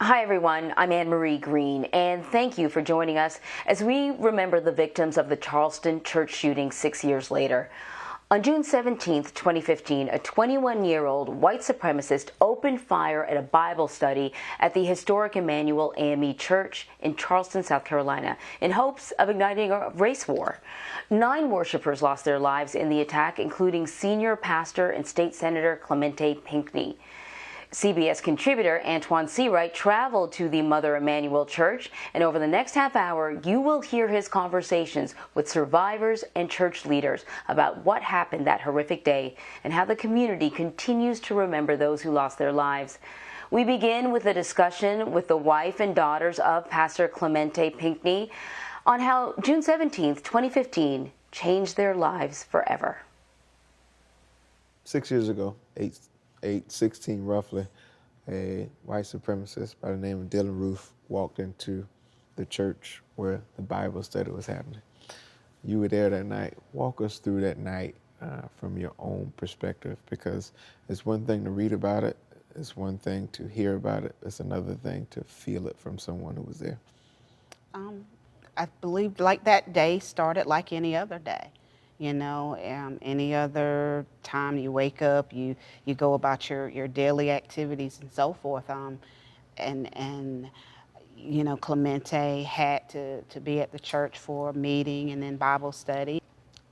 Hi, everyone. I'm Anne Marie Green, and thank you for joining us as we remember the victims of the Charleston Church Shooting 6 years later. On June 17, 2015, a 21-year-old white supremacist opened fire at a Bible study at the historic Emanuel AME Church in Charleston, South Carolina, in hopes of igniting a race war. 9 worshipers lost their lives in the attack, including senior pastor and state senator Clemente Pinckney. CBS contributor Antjuan Seawright traveled to the Mother Emanuel Church, and over the next half hour, you will hear his conversations with survivors and church leaders about what happened that horrific day and how the community continues to remember those who lost their lives. We begin with a discussion with the wife and daughters of Pastor Clemente Pinckney on how June 17, 2015 changed their lives forever. 6 years ago, 16 roughly, a white supremacist by the name of Dylan Roof walked into the church where the Bible study was happening. You were there that night. Walk us through that night from your own perspective, because it's one thing to read about it, it's one thing to hear about it, it's another thing to feel it from someone who was there. I believe like that day started like any other day. Any other time you wake up, you go about your daily activities and so forth. And Clemente had to be at the church for a meeting and then Bible study.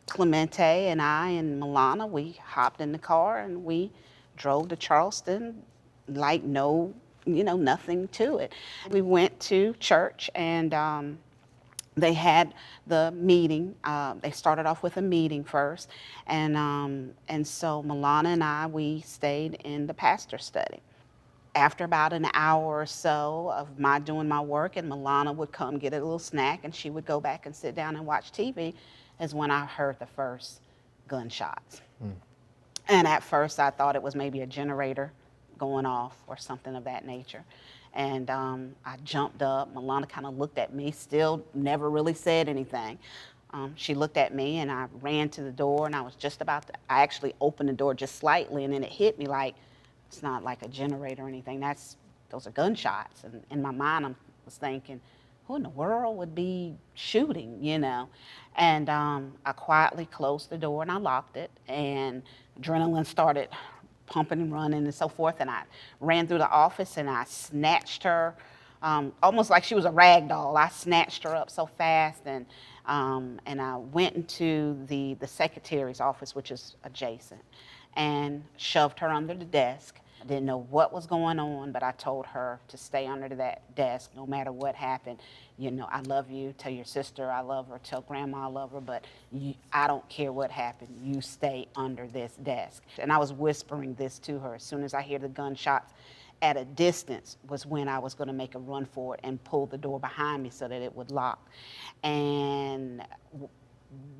Clemente and I and Milana, we hopped in the car and we drove to Charleston like nothing to it. We went to church and they had the meeting. They started off with a meeting first, and so Milana and I, we stayed in the pastor study. After about an hour or so of my doing my work, and Milana would come get a little snack, and she would go back and sit down and watch TV, is when I heard the first gunshots. And at first, I thought it was maybe a generator going off or something of that nature. And I jumped up. Milana kind of looked at me, still never really said anything. She looked at me and I ran to the door, and I was just about to, I actually opened the door just slightly, and then it hit me like, it's not like a generator or anything. Those are gunshots. And in my mind, I was thinking, who in the world would be shooting, And I quietly closed the door and I locked it, and adrenaline started pumping and running and so forth, and I ran through the office and I snatched her, almost like she was a rag doll. I snatched her up so fast, and I went into the secretary's office, which is adjacent, and shoved her under the desk. I didn't know what was going on, but I told her to stay under that desk no matter what happened. I love you. Tell your sister I love her. Tell grandma I love her, but I don't care what happened. You stay under this desk. And I was whispering this to her. As soon as I hear the gunshots at a distance was when I was going to make a run for it and pull the door behind me so that it would lock. And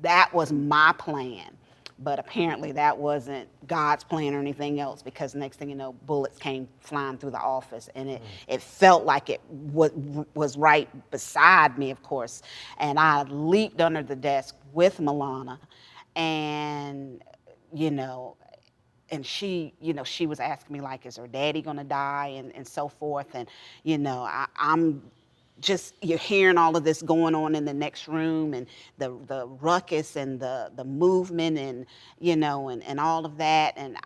that was my plan. But apparently that wasn't God's plan or anything else, because next thing you know, bullets came flying through the office, and it felt like it was right beside me, of course. And I leaped under the desk with Milana, and and she was asking me, like, is her daddy gonna die, and so forth. And I'm just, you're hearing all of this going on in the next room, and the ruckus and the movement, and and all of that, and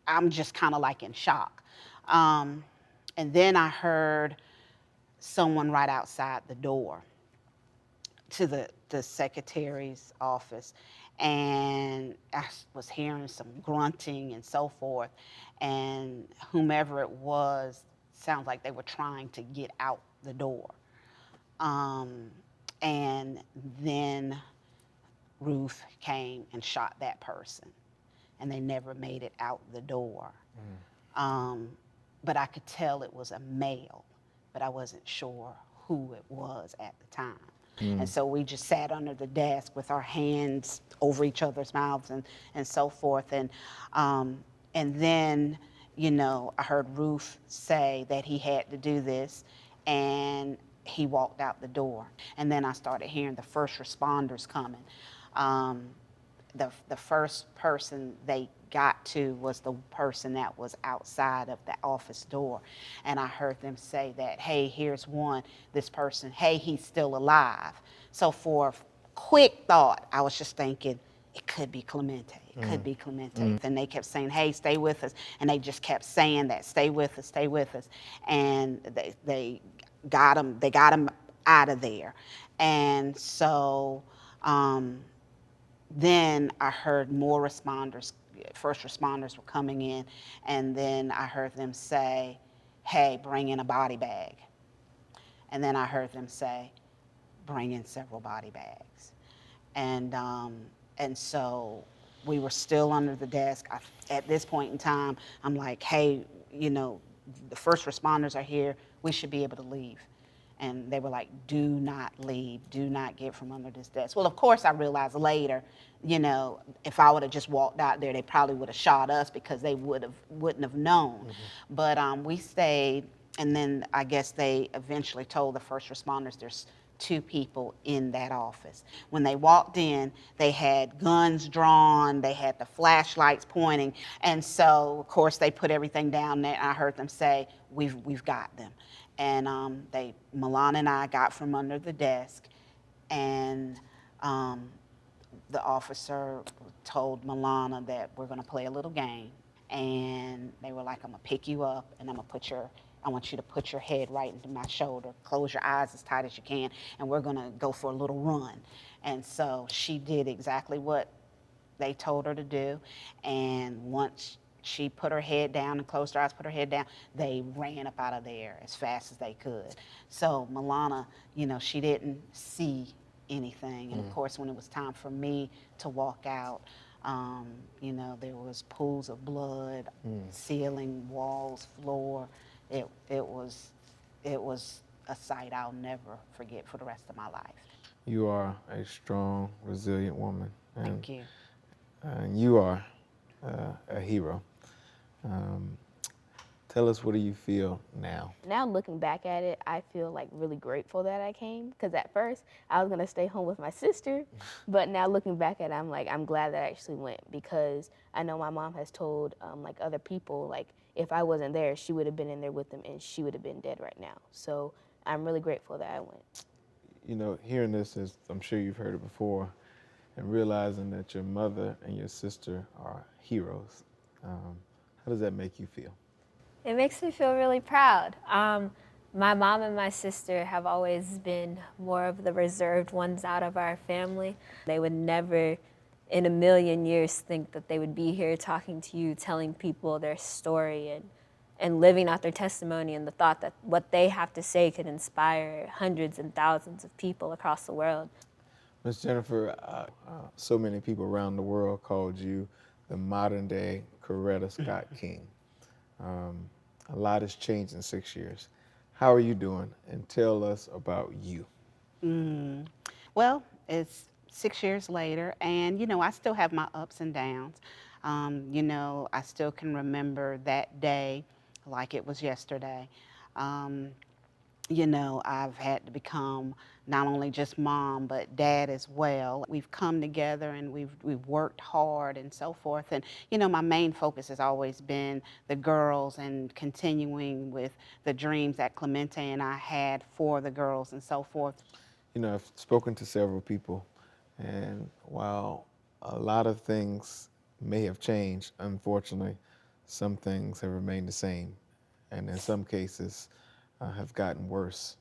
I'm just kind of like in shock. And then I heard someone right outside the door to the secretary's office, and I was hearing some grunting and so forth, and whomever it was, sounds like they were trying to get out the door. And then Ruth came and shot that person, and they never made it out the door. But I could tell it was a male, but I wasn't sure who it was at the time. And so we just sat under the desk with our hands over each other's mouths and so forth. And then, I heard Ruth say that he had to do this, and he walked out the door. And then I started hearing the first responders coming. The first person they got to was the person that was outside of the office door. And I heard them say that, hey, here's one, this person, hey, he's still alive. So for a quick thought, I was just thinking, it could be Clemente. It could be Clemente. And they kept saying, hey, stay with us. And they just kept saying that, stay with us, stay with us. And they got him out of there. And so then I heard more responders, first responders were coming in, and then I heard them say, hey, bring in a body bag. And then I heard them say, bring in several body bags. And so we were still under the desk. At this point in time, I'm like, hey, you know, the first responders are here. We should be able to leave. And they were like, do not leave. Do not get from under this desk. Well, of course, I realized later, you know, if I would have just walked out there, they probably would have shot us because they wouldn't have known. But we stayed, and then I guess they eventually told the first responders there's 2 people in that office. When they walked in, they had guns drawn, they had the flashlights pointing, and so of course they put everything down there. I heard them say, we've got them. And Milan and I got from under the desk, and the officer told Milana that we're gonna play a little game. And they were like, I'm gonna pick you up and I want you to put your head right into my shoulder, close your eyes as tight as you can, and we're gonna go for a little run. And so she did exactly what they told her to do. And once she put her head down and closed her eyes, put her head down, they ran up out of there as fast as they could. So Milana, you know, she didn't see anything. And of course, when it was time for me to walk out, you know, there was pools of blood, ceiling, walls, floor. It was a sight I'll never forget for the rest of my life. You are a strong, resilient woman. Thank you. And you are a hero. Tell us, what do you feel now? Now looking back at it, I feel like really grateful that I came, because at first I was gonna stay home with my sister, but now looking back at it, I'm glad that I actually went, because I know my mom has told like other people, like if I wasn't there, she would have been in there with them and she would have been dead right now. So I'm really grateful that I went. You know, hearing this, as I'm sure you've heard it before, and realizing that your mother and your sister are heroes, how does that make you feel? It makes me feel really proud. My mom and my sister have always been more of the reserved ones out of our family. They would never in a million years think that they would be here talking to you, telling people their story and living out their testimony, and the thought that what they have to say could inspire hundreds and thousands of people across the world. Ms. Jennifer, so many people around the world called you the modern day Coretta Scott King. A lot has changed in 6 years. How are you doing? And tell us about you. Well, it's 6 years later, and you know, I still have my ups and downs. You know, I still can remember that day like it was yesterday. You know, I've had to become not only just mom, but dad as well. We've come together and we've worked hard and so forth. And, you know, my main focus has always been the girls and continuing with the dreams that Clemente and I had for the girls and so forth. You know, I've spoken to several people, and while a lot of things may have changed, unfortunately, some things have remained the same. And in some cases, have gotten worse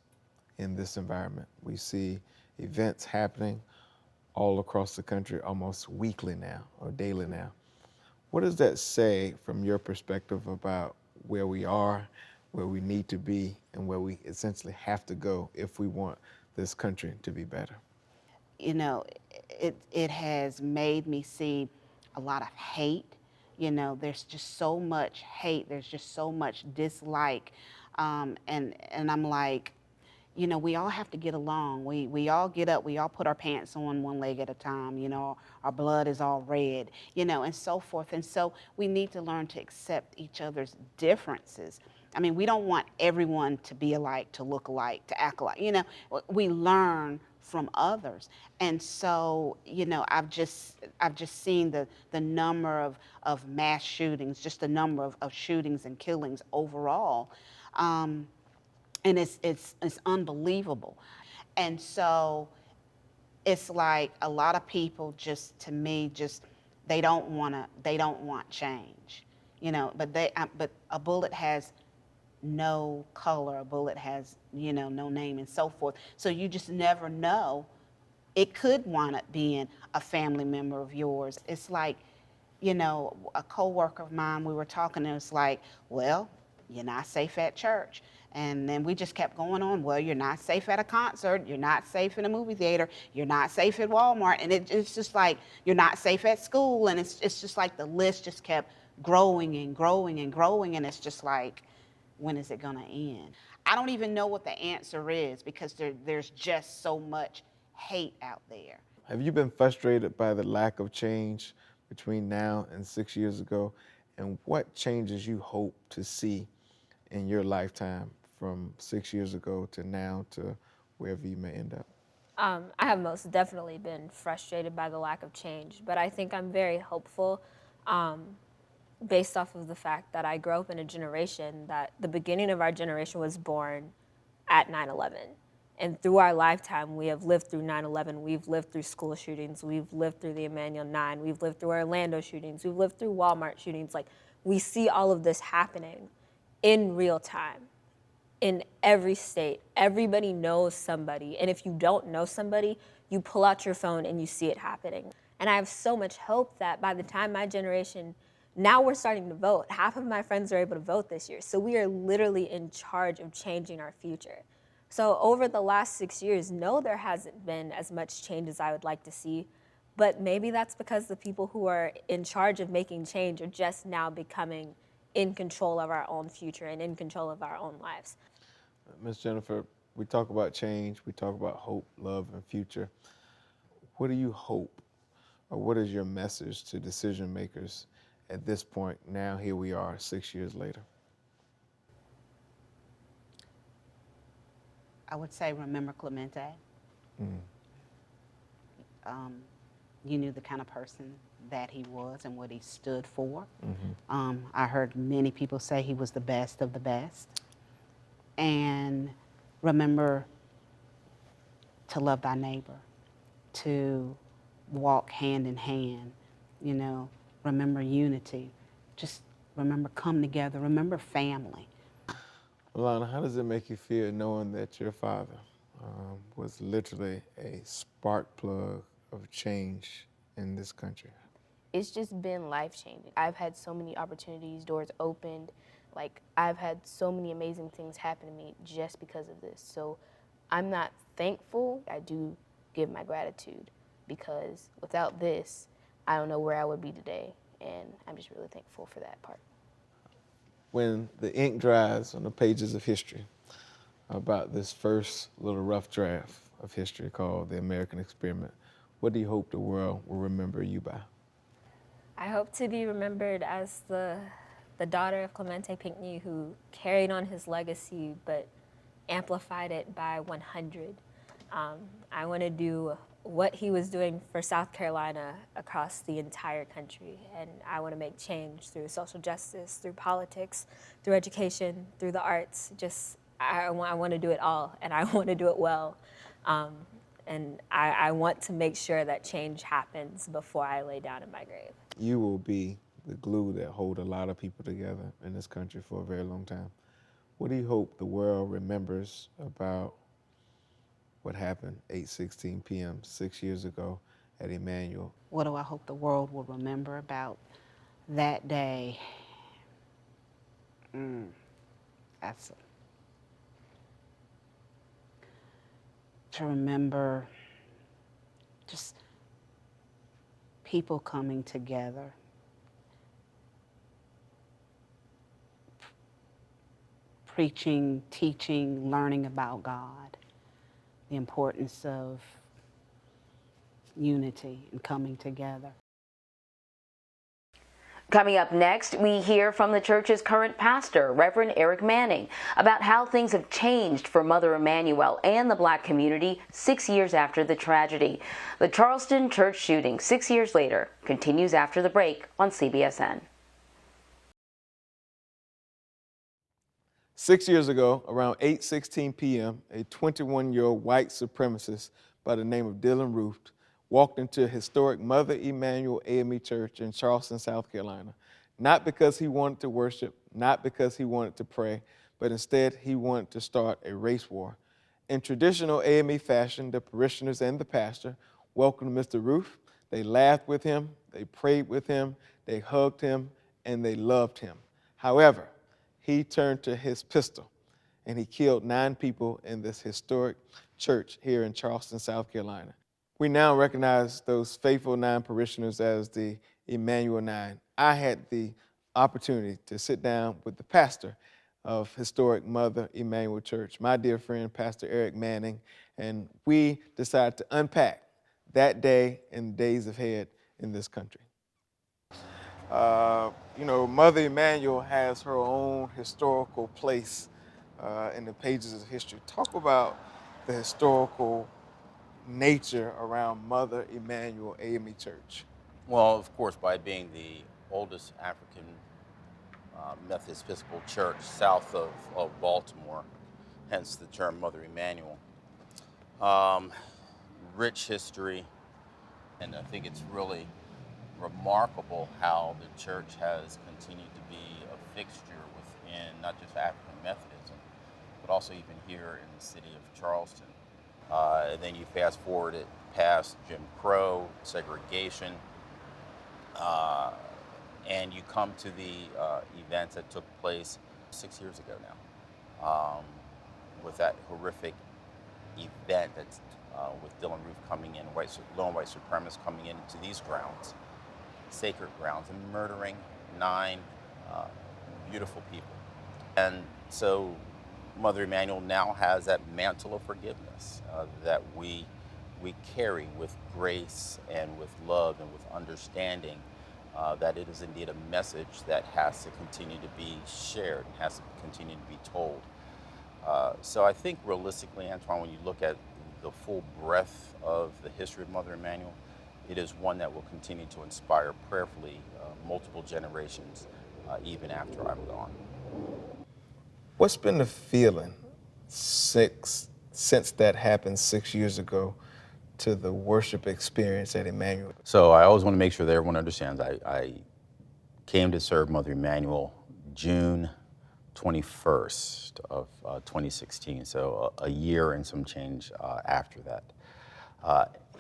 in this environment. We see events happening all across the country almost weekly now or daily now. What does that say from your perspective about where we are, where we need to be, and where we essentially have to go if we want this country to be better? You know, it has made me see a lot of hate. You know, there's just so much hate, there's just so much dislike. And I'm like, you know, we all have to get along. We all get up, we all put our pants on one leg at a time, you know, our blood is all red, you know, and so forth. And so we need to learn to accept each other's differences. I mean, we don't want everyone to be alike, to look alike, to act alike. You know, we learn from others. And so, you know, I've just seen the number of mass shootings, just the number of shootings and killings overall. And it's unbelievable. And so it's like a lot of people just, to me, just they don't want change, you know. But a bullet has no color, a bullet has, you know, no name and so forth. So you just never know. It could wind up being a family member of yours. It's like, you know, a coworker of mine, we were talking, and it's like, well, you're not safe at church. And then we just kept going on, well, you're not safe at a concert, you're not safe in a movie theater, you're not safe at Walmart. And it's just like, you're not safe at school. And it's just like the list just kept growing and growing and growing. And it's just like, when is it gonna end? I don't even know what the answer is, because there's just so much hate out there. Have you been frustrated by the lack of change between now and 6 years ago? And what changes you hope to see in your lifetime from 6 years ago to now to wherever you may end up? I have most definitely been frustrated by the lack of change, but I think I'm very hopeful based off of the fact that I grew up in a generation that the beginning of our generation was born at 9/11. And through our lifetime, we have lived through 9/11. We've lived through school shootings. We've lived through the Emanuel 9. We've lived through Orlando shootings. We've lived through Walmart shootings. Like, we see all of this happening in real time in every state. Everybody knows somebody. And if you don't know somebody, you pull out your phone and you see it happening. And I have so much hope that by the time my generation, now we're starting to vote. Half of my friends are able to vote this year. So we are literally in charge of changing our future. So over the last 6 years, no, there hasn't been as much change as I would like to see. But maybe that's because the people who are in charge of making change are just now becoming in control of our own future and in control of our own lives. Ms. Jennifer, we talk about change, we talk about hope, love, and future. What do you hope, or what is your message to decision makers at this point? Now here we are 6 years later. I would say, remember Clemente. You knew the kind of person that he was and what he stood for. I heard many people say he was the best of the best. And remember to love thy neighbor, to walk hand in hand, you know, remember unity, just remember come together, remember family. Alana, how does it make you feel knowing that your father was literally a spark plug of change in this country? It's just been life-changing. I've had so many opportunities, doors opened. Like, I've had so many amazing things happen to me just because of this. So I'm not thankful. I do give my gratitude, because without this, I don't know where I would be today. And I'm just really thankful for that part. When the ink dries on the pages of history about this first little rough draft of history called the American Experiment, what do you hope the world will remember you by? I hope to be remembered as the daughter of Clemente Pinckney, who carried on his legacy but amplified it by 100. I want to do what he was doing for South Carolina across the entire country, and I want to make change through social justice, through politics, through education, through the arts. Just I want to do it all, and I want to do it well. And I want to make sure that change happens before I lay down in my grave. You will be the glue that hold a lot of people together in this country for a very long time. What do you hope the world remembers about what happened 8:16 p.m. 6 years ago at Emanuel? What do I hope the world will remember about that day? That's to remember just people coming together, preaching, teaching, learning about God, the importance of unity and coming together. Coming up next, we hear from the church's current pastor, Reverend Eric Manning, about how things have changed for Mother Emanuel and the Black community 6 years after the tragedy. The Charleston Church Shooting 6 years later continues after the break on CBSN. 6 years ago, around 8:16 p.m., a 21-year-old white supremacist by the name of Dylan Roof walked into historic Mother Emanuel AME Church in Charleston, South Carolina, not because he wanted to worship, not because he wanted to pray, but instead he wanted to start a race war. In traditional AME fashion, the parishioners and the pastor welcomed Mr. Roof. They laughed with him, they prayed with him, they hugged him, and they loved him. However, he turned to his pistol and he killed 9 people in this historic church here in Charleston, South Carolina. We now recognize those faithful 9 parishioners as the Emanuel 9. I had the opportunity to sit down with the pastor of historic Mother Emanuel Church, my dear friend, Pastor Eric Manning, and we decided to unpack that day and days ahead in this country. Mother Emanuel has her own historical place in the pages of history. Talk about the historical nature around Mother Emanuel AME Church. Well, of course, by being the oldest African Methodist Episcopal Church south of Baltimore, hence the term Mother Emanuel. Rich history, and I think it's really remarkable how the church has continued to be a fixture within not just African Methodism, but also even here in the city of Charleston. And then you fast forward it past Jim Crow, segregation, and you come to the events that took place 6 years ago now, with that horrific event that's with Dylan Roof coming in, lone white supremacists coming into these grounds, sacred grounds, and murdering 9 beautiful people. And so Mother Emanuel now has that mantle of forgiveness that we carry with grace and with love and with understanding that it is indeed a message that has to continue to be shared and has to continue to be told. So I think realistically, Antjuan, when you look at the full breadth of the history of Mother Emanuel, it is one that will continue to inspire prayerfully multiple generations even after I'm gone. What's been the feeling since that happened 6 years ago to the worship experience at Emanuel? So I always want to make sure that everyone understands I came to serve Mother Emanuel June 21st of 2016, so a year and some change after that.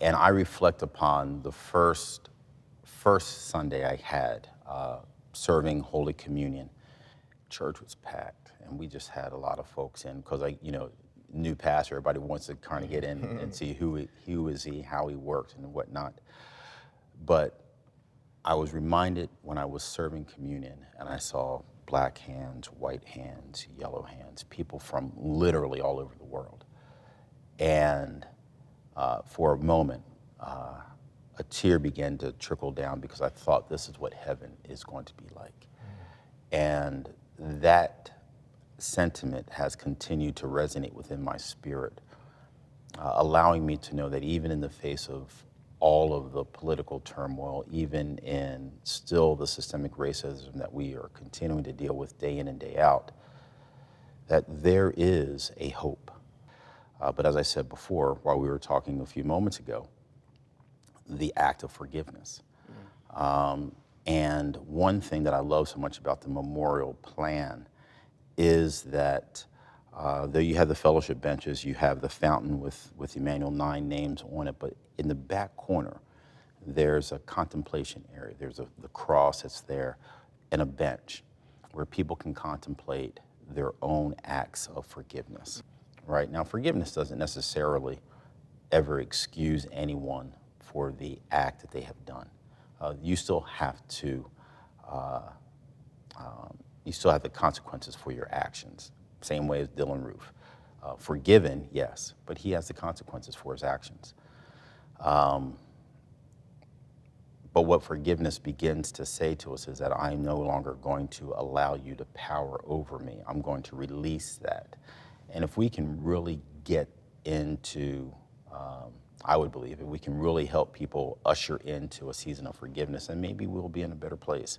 And I reflect upon the first Sunday I had serving Holy Communion. Church was packed, and we just had a lot of folks in because new pastor, everybody wants to kind of get in and see who is he, how he works, and whatnot. But I was reminded when I was serving communion, and I saw black hands, white hands, yellow hands, people from literally all over the world. And for a moment, a tear began to trickle down because I thought this is what heaven is going to be like. And that sentiment has continued to resonate within my spirit, allowing me to know that even in the face of all of the political turmoil, even in still the systemic racism that we are continuing to deal with day in and day out, that there is a hope. But as I said before, while we were talking a few moments ago, the act of forgiveness. And one thing that I love so much about the memorial plan is that though you have the fellowship benches, you have the fountain with Emanuel 9 names on it, but in the back corner, there's a contemplation area. There's the cross that's there and a bench where people can contemplate their own acts of forgiveness. Right? Now, forgiveness doesn't necessarily ever excuse anyone for the act that they have done. You still have to, you still have the consequences for your actions. Same way as Dylan Roof. Forgiven, yes, but he has the consequences for his actions. But what forgiveness begins to say to us is that I'm no longer going to allow you to power over me. I'm going to release that. And if we can really get into, I would believe, if we can really help people usher into a season of forgiveness, then maybe we'll be in a better place.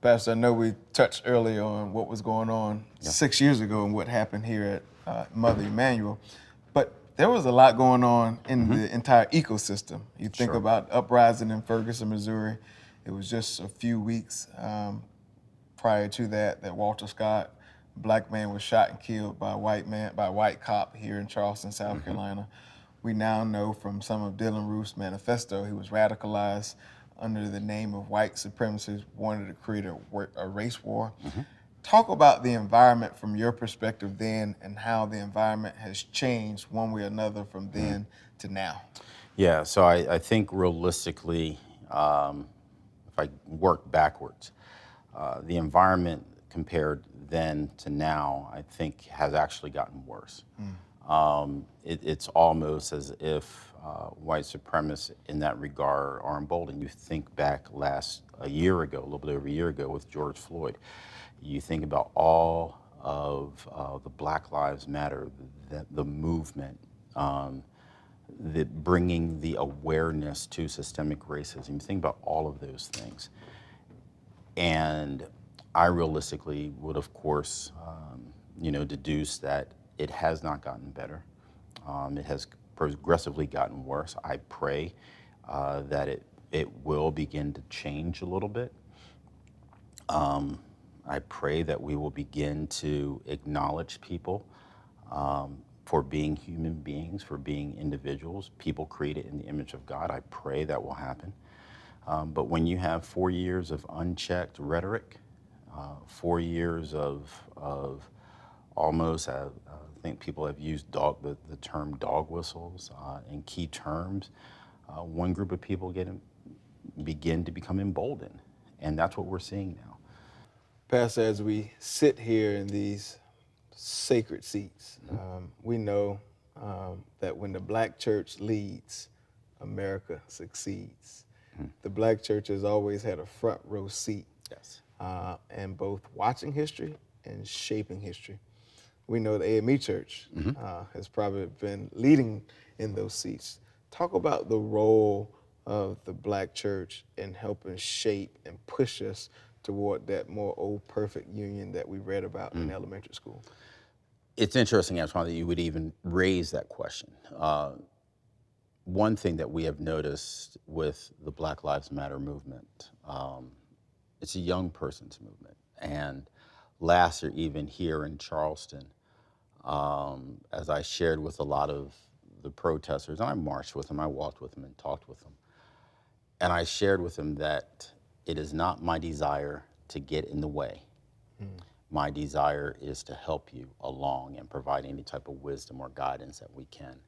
Pastor, I know we touched earlier on what was going on 6 years ago and what happened here at Mother Emanuel, but there was a lot going on in the entire ecosystem. You think about uprising in Ferguson, Missouri. It was just a few weeks prior to that Walter Scott, a black man, was shot and killed by a white cop here in Charleston, South Carolina. We now know from some of Dylan Roof's manifesto, he was radicalized under the name of white supremacists, wanted to create a race war. Talk about the environment from your perspective then and how the environment has changed one way or another from then to now. Yeah, so I think realistically, if I work backwards, the environment compared then to now, I think has actually gotten worse. It's almost as if white supremacists in that regard are emboldened. You think back a year ago, a little bit over a year ago with George Floyd. You think about all of the Black Lives Matter, the movement, bringing the awareness to systemic racism. You think about all of those things. And I realistically would, of course, deduce that it has not gotten better. It has progressively gotten worse. I pray that it will begin to change a little bit. I pray that we will begin to acknowledge people for being human beings, for being individuals, people created in the image of God. I pray that will happen. But when you have 4 years of unchecked rhetoric, 4 years of almost, I think people have used the term dog whistles in key terms, one group of people begin to become emboldened. And that's what we're seeing now. Pastor, as we sit here in these sacred seats, we know that when the black church leads, America succeeds. The black church has always had a front row seat in both watching history and shaping history. We know the AME Church has probably been leading in those seats. Talk about the role of the black church in helping shape and push us toward that more old perfect union that we read about in elementary school. It's interesting, Antjuan, that you would even raise that question. One thing that we have noticed with the Black Lives Matter movement, it's a young person's movement. And last year, even here in Charleston, as I shared with a lot of the protesters, and I marched with them, I walked with them and talked with them, and I shared with them that it is not my desire to get in the way. My desire is to help you along and provide any type of wisdom or guidance that we can.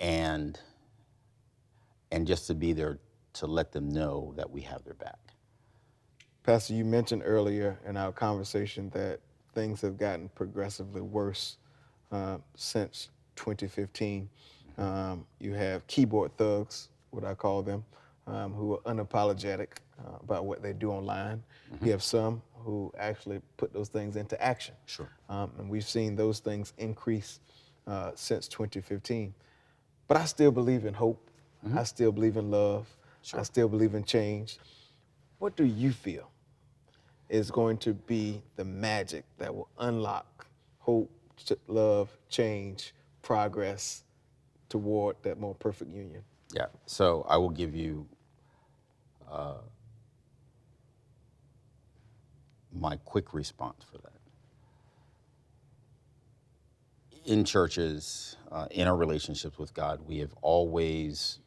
And just to be there to let them know that we have their back. Pastor, you mentioned earlier in our conversation that things have gotten progressively worse since 2015. You have keyboard thugs, what I call them, who are unapologetic about what they do online. You have some who actually put those things into action. And we've seen those things increase since 2015. But I still believe in hope. I still believe in love. I still believe in change. What do you feel is going to be the magic that will unlock hope, love, change, progress toward that more perfect union? Yeah, so I will give you my quick response for that. In churches, in our relationships with God, we have always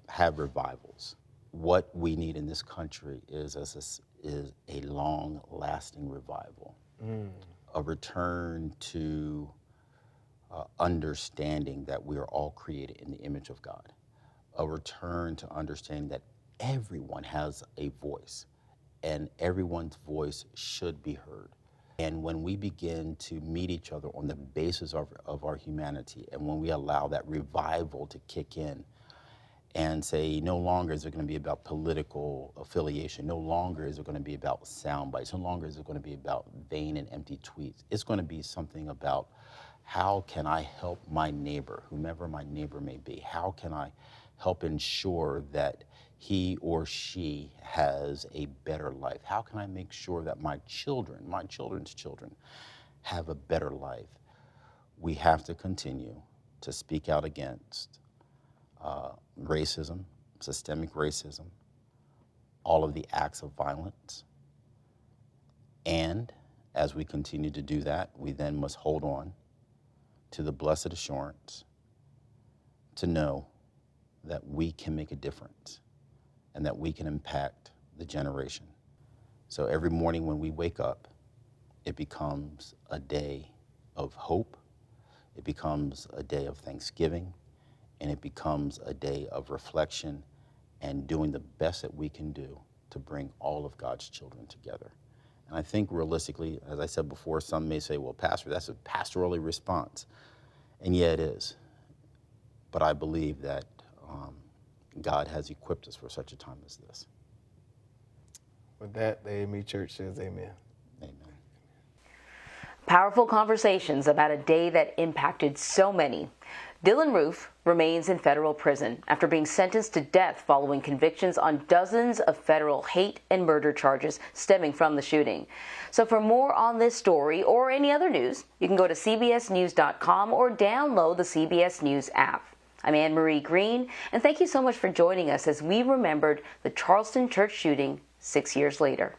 had revivals. What we need in this country is a long-lasting revival, a return to understanding that we are all created in the image of God, a return to understanding that everyone has a voice and everyone's voice should be heard. And when we begin to meet each other on the basis of our humanity, and when we allow that revival to kick in, and say no longer is it going to be about political affiliation, no longer is it going to be about sound bites, no longer is it going to be about vain and empty tweets. It's going to be something about how can I help my neighbor, whomever my neighbor may be, how can I help ensure that he or she has a better life? How can I make sure that my children, my children's children, have a better life? We have to continue to speak out against racism, systemic racism, all of the acts of violence. And as we continue to do that, we then must hold on to the blessed assurance to know that we can make a difference and that we can impact the generation. So every morning when we wake up, it becomes a day of hope, it becomes a day of thanksgiving, and it becomes a day of reflection and doing the best that we can do to bring all of God's children together. And I think realistically, as I said before, some may say, well, Pastor, that's a pastorally response. And yeah, it is. But I believe that God has equipped us for such a time as this. With that, the AME Church says amen. Amen. Powerful conversations about a day that impacted so many. Dylan Roof remains in federal prison after being sentenced to death following convictions on dozens of federal hate and murder charges stemming from the shooting. So for more on this story or any other news, you can go to cbsnews.com or download the CBS News app. I'm Anne-Marie Green, and thank you so much for joining us as we remembered the Charleston Church shooting 6 years later.